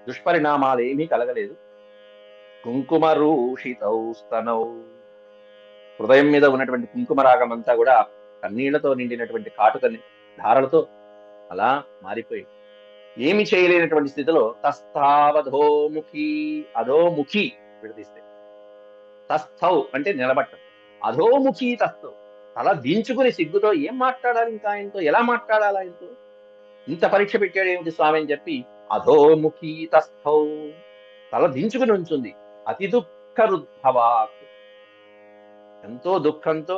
దుష్పరిణామాలు ఏమీ కలగలేదు. కుంకుమ రూషితౌ స్తనౌ, హృదయం మీద ఉన్నటువంటి కుంకుమ రాగం అంతా కూడా కన్నీళ్లతో నిండినటువంటి కాటుకని ధారలతో అలా మారిపోయి ఏమి చేయలేనటువంటి స్థితిలో తస్థావధోముఖి, అధోముఖి విడదీస్తే తస్థౌ అంటే నిలబట్టం, అధోముఖి తస్థౌ తల దించుకుని సిగ్గుతో ఏం మాట్లాడాలి, ఇంకా ఆయనతో ఎలా మాట్లాడాలి, ఆయనతో ఇంత పరీక్ష పెట్టాడు ఏమిటి స్వామి అని చెప్పి అధోముఖి తస్థౌ తల దించుకుని ఉంచుంది. అతి దుఃఖ రుద్ధవాక్, ఎంతో దుఃఖంతో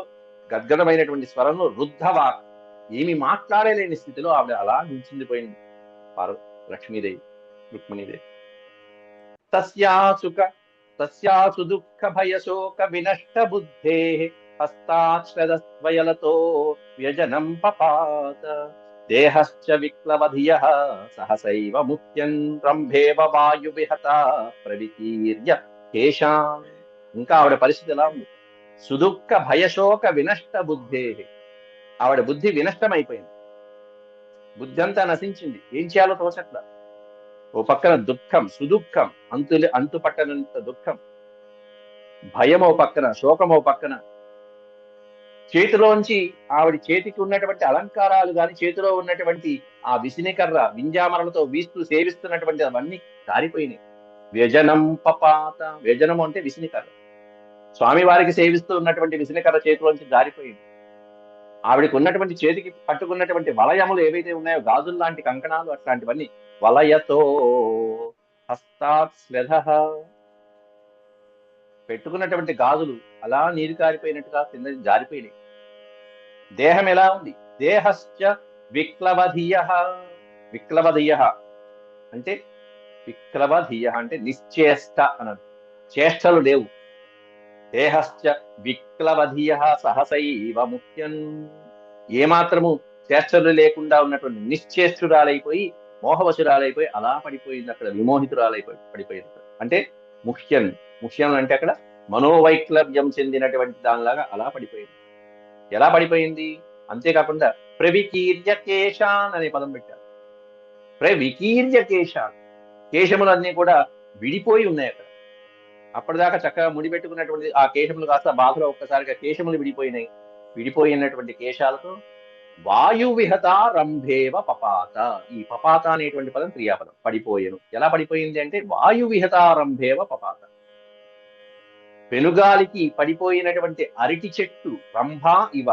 గద్గదమైనటువంటి స్వరంలో రుద్ధవాక్, ఏమి మాట్లాడలేని స్థితిలో ఆవిడ అలా నిల్చుండిపోయింది లక్ష్మీదేవి, రుక్మిణీదేవి. తస్యాసు దుఃఖ భయశోక వినష్ట బుద్ధే హస్తాశ్రదస్వయలతో వ్యజనం పపాత దేహశ్చ విక్లవధియః సహసైవ ముఖ్యం రంభేవ వాయు విహత ప్రవికీర్య కేశాం. ఇంకా ఆవిడ పరిస్థితి ఎలా ఉంది? సుదుఃఖ భయశోక వినష్ట బుద్ధే, ఆవిడ బుద్ధి వినష్టమైపోయింది, బుద్ధి అంతా నశించింది, ఏం చేయాలో తోచట్ల. ఓ పక్కన దుఃఖం, సుదుఃఖం, అంతు పట్టనంత దుఃఖం, భయం ఓ పక్కన, శోకం ఓ పక్కన. చేతిలోంచి ఆవిడ చేతికి ఉన్నటువంటి అలంకారాలు గాని, చేతిలో ఉన్నటువంటి ఆ విసినికర్ర వింజామరలతో వీస్తూ సేవిస్తున్నటువంటి అవన్నీ జారిపోయినాయి. వ్యజనం పపాత, వ్యజనం అంటే విసినికర్ర, స్వామివారికి సేవిస్తూ ఉన్నటువంటి విసినికర్ర చేతిలోంచి జారిపోయింది. ఆవిడకి ఉన్నటువంటి చేతికి పట్టుకున్నటువంటి వలయములు ఏవైతే ఉన్నాయో, గాజులు లాంటి కంకణాలు అట్లాంటివన్నీ వలయతో హస్తాత్ స్వధః, పెట్టుకున్నటువంటి గాజులు అలా నీరు కారిపోయినట్టుగా కింద జారిపోయినాయి. దేహం ఎలా ఉంది? దేహశ్చ విక్లవధియః, విక్లవధియః అంటే విక్లవధియః అంటే నిశ్చేష్ట అన్నది, చేష్టలు లేవు. దేహశ్చ విక్లవధియః సహసైవ ముఖ్యం, ఏమాత్రము చేష్టలు లేకుండా ఉన్నటువంటి నిశ్చేష్టురాలైపోయి మోహవశురాలైపోయి అలా పడిపోయింది అక్కడ, పడిపోయింది. అంటే ముఖ్యం అంటే అక్కడ మనోవైక్లవ్యం చెందినటువంటి దానిలాగా అలా పడిపోయింది. ఎలా పడిపోయింది? అంతేకాకుండా ప్రవికీర్య కేశాన్ అనే పదం పెట్టారు. ప్రవికీర్య కేశాన్, కేశములన్నీ కూడా విడిపోయి ఉన్నాయి అక్కడ. అప్పటిదాకా చక్కగా ముడిపెట్టుకున్నటువంటి ఆ కేశములు కాస్త బాధలో ఒక్కసారిగా కేశములు విడిపోయినాయి. విడిపోయినటువంటి కేశాలతో వాయు విహత రంభేవ పపాత, ఈ పపాత అనేటువంటి పదం క్రియాపదం, పడిపోయేను. ఎలా పడిపోయింది అంటే వాయు విహత రంభేవ పపాత, పెనుగాలికి పడిపోయినటువంటి అరటి చెట్టు రంభ ఇవ,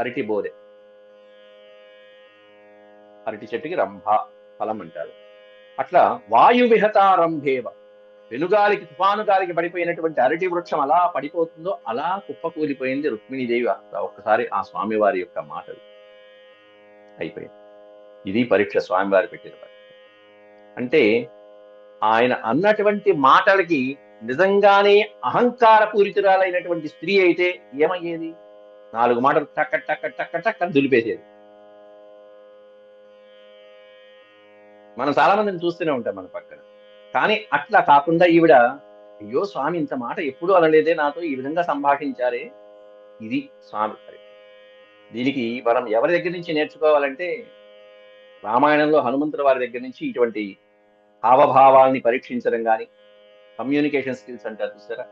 అరటి బోదె, అరటి చెట్టుకి రంభ ఫలం అంటారు. అట్లా వాయు విహత రంభేవ, పెనుగాలికి తుఫాను గాలికి పడిపోయినటువంటి అరటి వృక్షం అలా పడిపోతుందో అలా కుప్పకూలిపోయింది రుక్మిణీదేవి. ఒక్కసారి ఆ స్వామివారి యొక్క మాటలు అయిపోయింది. ఇది పరీక్ష స్వామివారి పెట్టిన పరీక్ష. అంటే ఆయన అన్నటువంటి మాటలకి నిజంగానే అహంకార పూరితురాలైనటువంటి స్త్రీ అయితే ఏమయ్యేది? 4 మాటలు టక్క టక్క టక్క టక్క దులిపేసేది. మనం చాలా మందిని చూస్తూనే ఉంటాం మన పక్కన. కానీ అట్లా కాకుండా ఈవిడ, అయ్యో స్వామి ఇంత మాట ఎప్పుడూ అనలేదే నాతో, ఈ విధంగా సంభాషించారే, ఇది స్వామి పరీక్ష. దీనికి మనం ఎవరి దగ్గర నుంచి నేర్చుకోవాలంటే, రామాయణంలో హనుమంతుల వారి దగ్గర నుంచి ఇటువంటి హావభావాల్ని పరీక్షించడం కానీ, కమ్యూనికేషన్ స్కిల్స్ అంటారు చూసారా,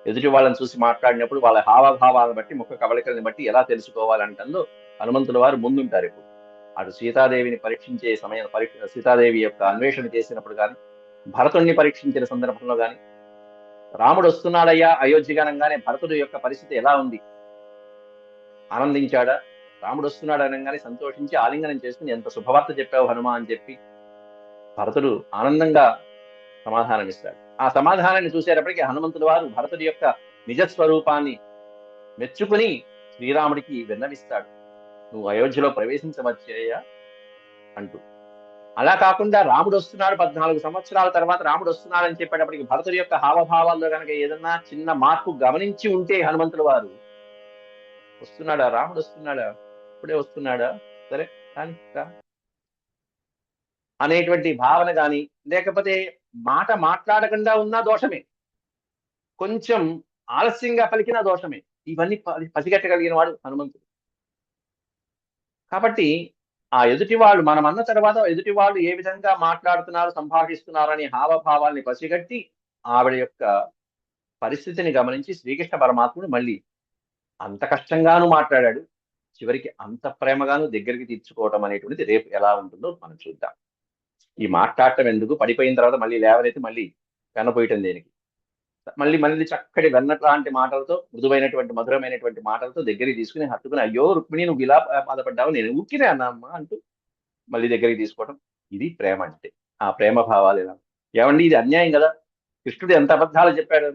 ఎదుటి వాళ్ళని చూసి మాట్లాడినప్పుడు వాళ్ళ హావభావాలను బట్టి, ముఖ కవళికలను బట్టి ఎలా తెలుసుకోవాలంటంలో హనుమంతుల వారు ముందుంటారు ఇప్పుడు. అటు సీతాదేవిని పరీక్షించే సమయం, సీతాదేవి యొక్క అన్వేషణ చేసినప్పుడు కానీ, భరతుణ్ణి పరీక్షించిన సందర్భంలో కానీ, రాముడు వస్తున్నాడయ్యా అయోధ్యగానంగానే భరతుడు యొక్క పరిస్థితి ఎలా ఉంది, ఆనందించాడా, రాముడు వస్తున్నాడు అనగానే సంతోషించి ఆలింగనం చేసుకుని ఎంత శుభవార్త చెప్పావు హనుమ అని చెప్పి భరతుడు ఆనందంగా సమాధానం ఇస్తాడు. ఆ సమాధానాన్ని చూసేటప్పటికీ హనుమంతుల వారు భరతుడి యొక్క నిజస్వరూపాన్ని మెచ్చుకుని శ్రీరాముడికి విన్నవిస్తాడు, నువ్వు అయోధ్యలో ప్రవేశించవచ్చయ్యా అంటూ. అలా కాకుండా రాముడు వస్తున్నాడు 14 సంవత్సరాల తర్వాత రాముడు వస్తున్నాడు అని చెప్పేటప్పటికి భరతుడి యొక్క హావభావాల్లో కనుక ఏదన్నా చిన్న మార్పు గమనించి ఉంటే హనుమంతుల వారు, వస్తున్నాడా రాముడు వస్తున్నాడా, ఇప్పుడే వస్తున్నాడా, సరే కానీ రా అనేటువంటి భావన గాని, లేకపోతే మాట మాట్లాడకుండా ఉన్నా దోషమే, కొంచెం ఆలస్యంగా పలికిన దోషమే, ఇవన్నీ పసిగట్టగలిగిన వాడు హనుమంతుడు. కాబట్టి ఆ ఎదుటి వాళ్ళు, మనం అన్న తర్వాత ఎదుటి వాళ్ళు ఏ విధంగా మాట్లాడుతున్నారు, సంభాషిస్తున్నారు అనే హావభావాల్ని పసిగట్టి ఆవిడ యొక్క పరిస్థితిని గమనించి శ్రీకృష్ణ పరమాత్ముడు మళ్ళీ అంత కష్టంగానూ మాట్లాడాడు, చివరికి అంత ప్రేమగాను దగ్గరికి తీర్చుకోవటం అనేటువంటిది రేపు ఎలా ఉంటుందో మనం చూద్దాం. ఈ మాట్లాడటం ఎందుకు, పడిపోయిన తర్వాత మళ్ళీ లేవనైతే మళ్ళీ వెన్నపోయటం దేనికి, మళ్ళీ మళ్ళీ చక్కటి వెన్నట్లాంటి మాటలతో, మృదువైనటువంటి మధురమైనటువంటి మాటలతో దగ్గరికి తీసుకుని హత్తుకుని, అయ్యో రుక్మిణి నువ్వు ఇలా బాధపడ్డావు, నేను ఊరికినే అన్నామ్మా అంటూ మళ్ళీ దగ్గరికి తీసుకోవడం, ఇది ప్రేమ అంటే. ఆ ప్రేమ భావాలు ఎలా, ఏమండి ఇది అన్యాయం కదా, కృష్ణుడు ఎంత అబద్ధాలు చెప్పాడు,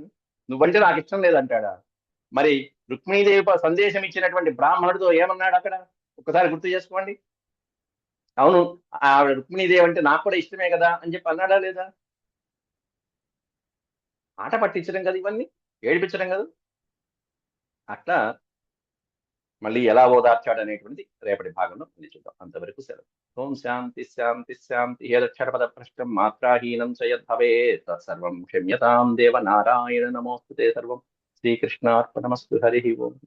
నువ్వంటే నాకు ఇష్టం లేదంటాడా, మరి రుక్మిణీదేవి సందేశం ఇచ్చినటువంటి బ్రాహ్మణుడితో ఏమన్నాడు అక్కడ, ఒక్కసారి గుర్తు చేసుకోండి. అవును, ఆవిడ రుక్మిణీదేవి అంటే నాకు కూడా ఇష్టమే కదా అని చెప్పి అన్నాడా లేదా, ఆట పట్టించడం కదా ఇవన్నీ, ఏడిపించడం కదా. అట్లా మళ్ళీ ఎలా ఓదార్చాడు అనేటువంటిది రేపటి భాగంలో మళ్ళీ చూద్దాం. అంతవరకు సెలవు. ఓం శాంతి శాంతి శాంతి. యదక్షరపద భ్రష్టం మాత్రాహీనం చ యద్భవేత్ సర్వం క్షమ్యతాం దేవ నారాయణ నమోస్తుతే. సర్వం శ్రీకృష్ణార్పణమస్తు. హరి ఓం.